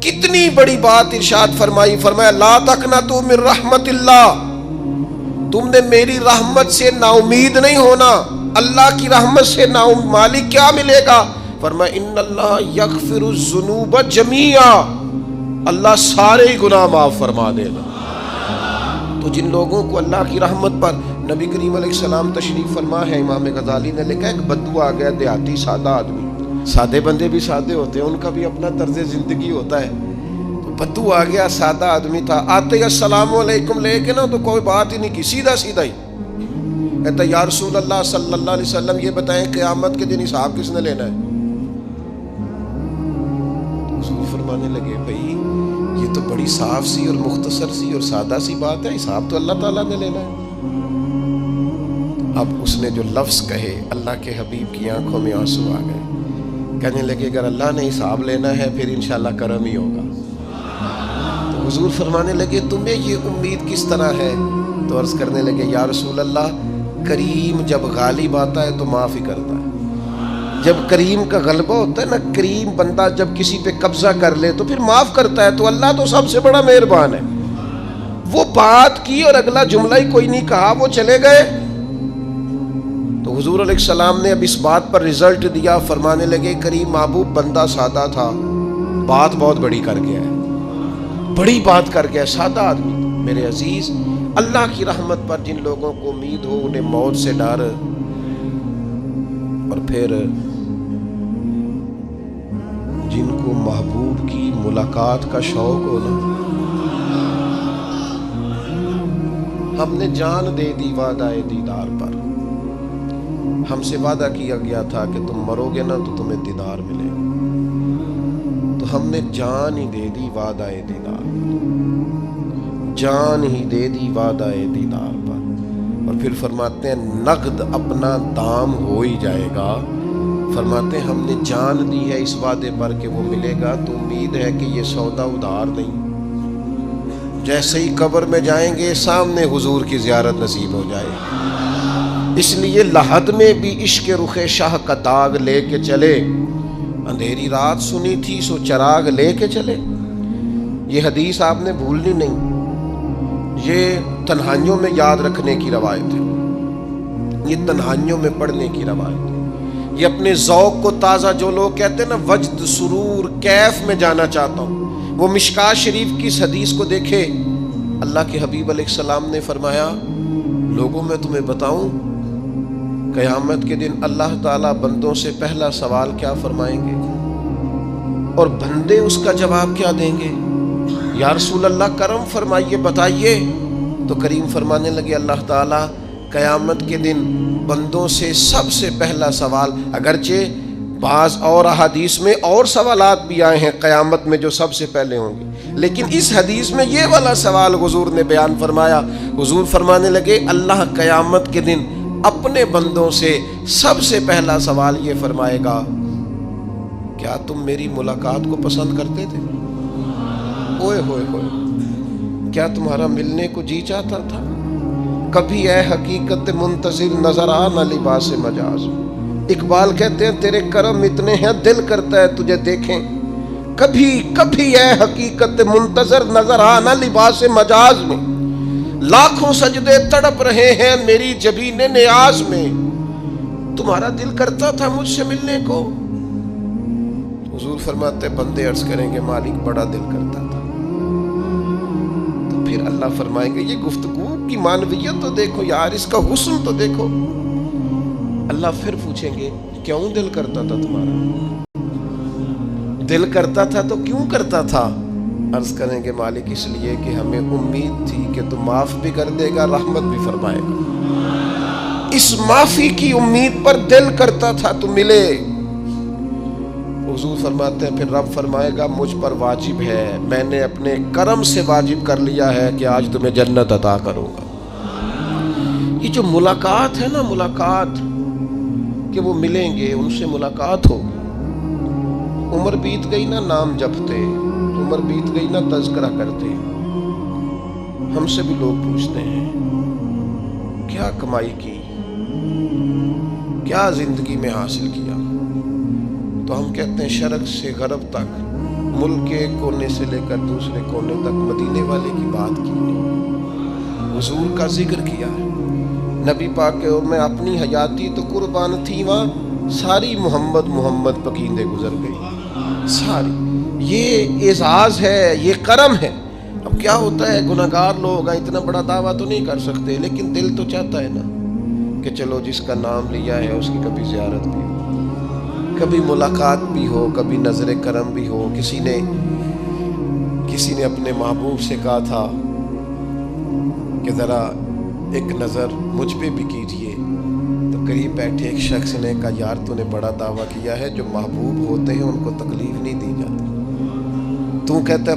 کتنی بڑی بات ارشاد فرمائی، فرمایا لا تقنطوا من رحمت اللہ، تم نے میری رحمت سے نا امید نہیں ہونا۔ اللہ کی رحمت سے نا مالک کیا ملے گا؟ فرمایا ان اللہ یغفر الذنوب جمیعا، اللہ سارے گناہ معاف فرما دے گا۔ تو جن لوگوں کو اللہ کی رحمت پر نبی کریم علیہ السلام تشریف فرما ہے، امام غزالی نے لکھا ایک بدو آ گیا، دیہاتی سادہ آدمی، سادے بندے بھی سادے ہوتے ہیں، ان کا بھی اپنا طرز زندگی ہوتا ہے۔ تو بدو آ گیا، سادہ آدمی تھا، آتے ہی السلام علیکم لے کے نا تو کوئی بات ہی نہیں کی، سیدھا سیدھا ہی کہتا یا رسول اللہ صلی اللہ علیہ وسلم یہ بتائیں قیامت کے دن حساب کس نے لینا ہے؟ حضور فرمانے لگے بھائی یہ تو بڑی صاف سی اور مختصر سی اور سادہ سی بات ہے، حساب تو اللہ تعالیٰ نے لینا ہے۔ اب اس نے جو لفظ کہے اللہ کے حبیب کی آنکھوں میں آنسو آ گئے، کہنے لگے اگر اللہ نے حساب لینا ہے پھر انشاءاللہ کرم ہی ہوگا۔ تو حضور فرمانے لگے تمہیں یہ امید کس طرح ہے؟ تو عرض کرنے لگے یا رسول اللہ کریم جب غالب آتا ہے تو معاف ہی کرتا ہے۔ جب کریم کا غلبہ ہوتا ہے نا، کریم بندہ جب کسی پہ قبضہ کر لے تو پھر معاف کرتا ہے، تو اللہ تو سب سے بڑا مہربان ہے۔ وہ بات کی اور اگلا جملہ ہی کوئی نہیں کہا، وہ چلے گئے۔ تو حضور علیہ السلام نے اب اس بات پر رزلٹ دیا، فرمانے لگے کریم محبوب بندہ سادہ تھا، بات بہت بڑی کر گیا ہے، بڑی بات کر گیا، سادہ آدمی۔ میرے عزیز، اللہ کی رحمت پر جن لوگوں کو امید ہو، انہیں موت سے ڈر اور پھر جن کو محبوب کی ملاقات کا شوق ہو نا، ہم نے جان دے دی وعدہ دیدار پر، ہم سے وعدہ کیا گیا تھا کہ تم مرو گے نا تو تمہیں دیدار ملے گا، تو ہم نے جان ہی دے دی وعدہ دیدار پر، جان ہی دے دی وعدہ دیدار پر۔ اور پھر فرماتے ہیں نقد اپنا دام ہو ہی جائے گا، فرماتے ہیں ہم نے جان دی ہے اس وعدے پر کہ وہ ملے گا، تو امید ہے کہ یہ سودا ادھار نہیں۔ جیسے ہی قبر میں جائیں گے سامنے حضور کی زیارت نصیب ہو جائے گی۔ اس لیے لحد میں بھی عشق رخ شاہ کا داغ لے کے چلے، اندھیری رات سنی تھی سو چراغ لے کے چلے۔ یہ حدیث آپ نے بھولنی نہیں، یہ تنہائیوں میں یاد رکھنے کی روایت ہے، یہ تنہائیوں میں پڑھنے کی روایت ہے۔ یہ اپنے ذوق کو تازہ، جو لوگ کہتے ہیں نا وجد سرور کیف میں جانا چاہتا ہوں، وہ مشکات شریف کی اس حدیث کو دیکھے۔ اللہ کے حبیب علیہ السلام نے فرمایا لوگوں میں تمہیں بتاؤں قیامت کے دن اللہ تعالیٰ بندوں سے پہلا سوال کیا فرمائیں گے اور بندے اس کا جواب کیا دیں گے؟ یا رسول اللہ کرم فرمائیے بتائیے۔ تو کریم فرمانے لگے اللہ تعالیٰ قیامت کے دن بندوں سے سب سے پہلا سوال، اگرچہ بعض اور احادیث میں اور سوالات بھی آئے ہیں قیامت میں جو سب سے پہلے ہوں گے، لیکن اس حدیث میں یہ والا سوال حضور نے بیان فرمایا۔ حضور فرمانے لگے اللہ قیامت کے دن اپنے بندوں سے سب سے پہلا سوال یہ فرمائے گا کیا تم میری ملاقات کو پسند کرتے تھے؟ اوئے ہوئے ہوئے، کیا تمہارا ملنے کو جی چاہتا تھا؟ کبھی اے حقیقت منتظر نظر آ نہ لباس مجاز۔ اقبال کہتے ہیں تیرے کرم اتنے ہیں دل کرتا ہے تجھے دیکھیں، کبھی کبھی اے حقیقت منتظر نظر آ نہ لباس مجاز میں، لاکھوں سجدے تڑپ رہے ہیں میری جبین نیاز میں، تمہارا دل کرتا تھا مجھ سے ملنے کو؟ حضور فرماتے بندے عرض کریں گے مالک بڑا دل کرتا تھا۔ تو پھر اللہ فرمائیں گے یہ گفتگو کی معنویت تو دیکھو یار، اس کا حسن تو دیکھو۔ اللہ پھر پوچھیں گے کیوں دل کرتا تھا تمہارا؟ دل کرتا تھا تو کیوں کرتا تھا؟ عرض کریں گے مالک اس لیے کہ ہمیں امید تھی کہ تو معاف بھی کر دے گا، رحمت بھی فرمائے گا، اس معافی کی امید پر دل کرتا تھا تو ملے۔ حضور فرماتے ہیں پھر رب فرمائے گا مجھ پر واجب ہے، میں نے اپنے کرم سے واجب کر لیا ہے کہ آج تمہیں جنت عطا کروں گا۔ یہ جو ملاقات ہے نا، ملاقات کہ وہ ملیں گے، ان سے ملاقات ہوگی۔ عمر بیت گئی نا نام جپتے، عمر بیت گئی نا تذکرہ کرتے، ہم سے بھی لوگ پوچھتے ہیں کیا کمائی کی، کیا زندگی میں حاصل کیا، تو ہم کہتے ہیں شرق سے غرب تک ملک کے ایک کونے سے لے کر دوسرے کونے تک مدینے والے کی بات کی ہے، حضور کا ذکر کیا ہے۔ نبی پاک کے میں اپنی حیاتی تو قربان تھی، وہاں ساری محمد محمد پکیندے گزر گئی ساری۔ یہ اعزاز ہے، یہ کرم ہے۔ اب کیا ہوتا ہے، گناہگار لوگ ہیں، اتنا بڑا دعویٰ تو نہیں کر سکتے، لیکن دل تو چاہتا ہے نا کہ چلو جس کا نام لیا ہے اس کی کبھی زیارت بھی ہو، کبھی ملاقات بھی ہو، کبھی نظر کرم بھی ہو۔ کسی نے اپنے محبوب سے کہا تھا کہ ذرا ایک نظر مجھ پہ بھی کیجئے، تو قریب بیٹھے ایک شخص نے کہا یار تو نے بڑا دعویٰ کیا ہے، جو محبوب ہوتے ہیں ان کو تکلیف نہیں دی جاتی، تو کہتا ہے